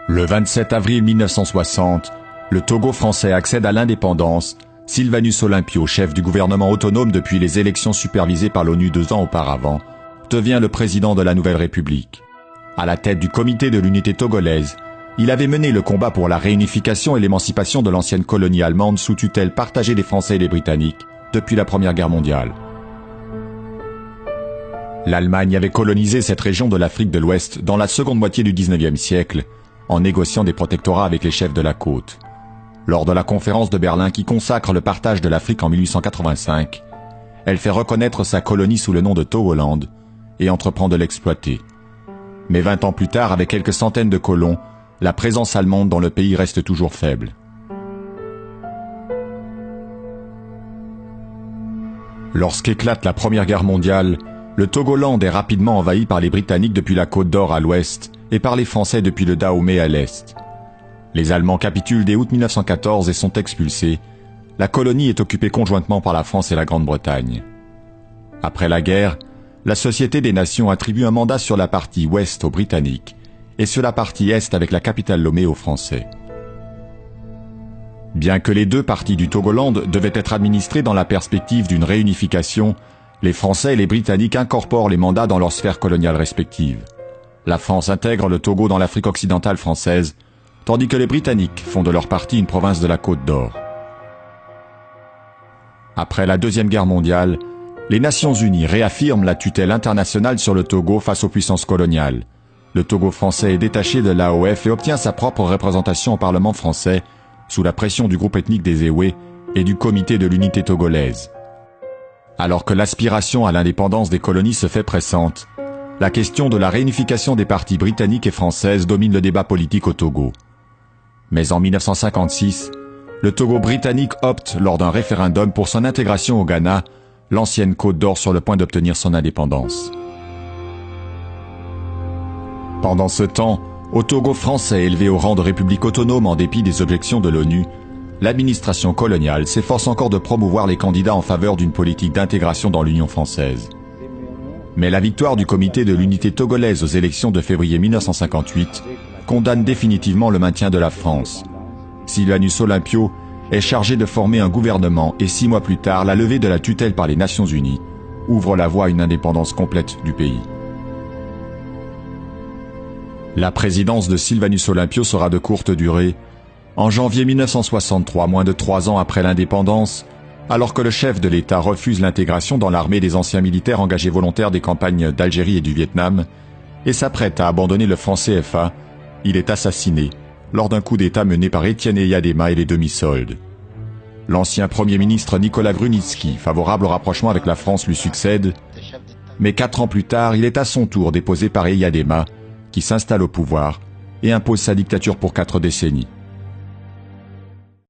Le 27 avril 1960, le Togo français accède à l'indépendance. Sylvanus Olympio, chef du gouvernement autonome depuis les élections supervisées par l'ONU 2 ans auparavant, devient le président de la nouvelle République. À la tête du comité de l'unité togolaise, il avait mené le combat pour la réunification et l'émancipation de l'ancienne colonie allemande sous tutelle partagée des Français et des Britanniques depuis la Première Guerre mondiale. L'Allemagne avait colonisé cette région de l'Afrique de l'Ouest dans la seconde moitié du XIXe siècle, en négociant des protectorats avec les chefs de la côte. Lors de la conférence de Berlin qui consacre le partage de l'Afrique en 1885, elle fait reconnaître sa colonie sous le nom de Togoland et entreprend de l'exploiter. Mais 20 ans plus tard, avec quelques centaines de colons, la présence allemande dans le pays reste toujours faible. Lorsqu'éclate la Première Guerre mondiale, le Togoland est rapidement envahi par les Britanniques depuis la Côte d'Or à l'ouest et par les Français depuis le Dahomey à l'est. Les Allemands capitulent dès août 1914 et sont expulsés. La colonie est occupée conjointement par la France et la Grande-Bretagne. Après la guerre, la Société des Nations attribue un mandat sur la partie ouest aux Britanniques et sur la partie est avec la capitale Lomé aux Français. Bien que les deux parties du Togoland devaient être administrées dans la perspective d'une réunification, les Français et les Britanniques incorporent les mandats dans leurs sphères coloniales respectives. La France intègre le Togo dans l'Afrique occidentale française, tandis que les Britanniques font de leur partie une province de la Côte d'Or. Après la Deuxième Guerre mondiale, les Nations Unies réaffirment la tutelle internationale sur le Togo face aux puissances coloniales. Le Togo français est détaché de l'AOF et obtient sa propre représentation au Parlement français, sous la pression du groupe ethnique des Ewe et du comité de l'unité togolaise. Alors que l'aspiration à l'indépendance des colonies se fait pressante, la question de la réunification des parties britanniques et françaises domine le débat politique au Togo. Mais en 1956, le Togo britannique opte lors d'un référendum pour son intégration au Ghana, l'ancienne Côte d'Or sur le point d'obtenir son indépendance. Pendant ce temps, au Togo français élevé au rang de république autonome en dépit des objections de l'ONU, l'administration coloniale s'efforce encore de promouvoir les candidats en faveur d'une politique d'intégration dans l'Union française. Mais la victoire du comité de l'unité togolaise aux élections de février 1958 condamne définitivement le maintien de la France. Sylvanus Olympio est chargé de former un gouvernement et 6 mois plus tard, la levée de la tutelle par les Nations Unies ouvre la voie à une indépendance complète du pays. La présidence de Sylvanus Olympio sera de courte durée. En janvier 1963, moins de 3 ans après l'indépendance, alors que le chef de l'État refuse l'intégration dans l'armée des anciens militaires engagés volontaires des campagnes d'Algérie et du Vietnam et s'apprête à abandonner le franc CFA, il est assassiné lors d'un coup d'État mené par Étienne Eyadema et les demi-soldes. L'ancien Premier ministre Nicolas Grunitzky, favorable au rapprochement avec la France, lui succède, mais 4 ans plus tard, il est à son tour déposé par Eyadema, qui s'installe au pouvoir et impose sa dictature pour 4 décennies.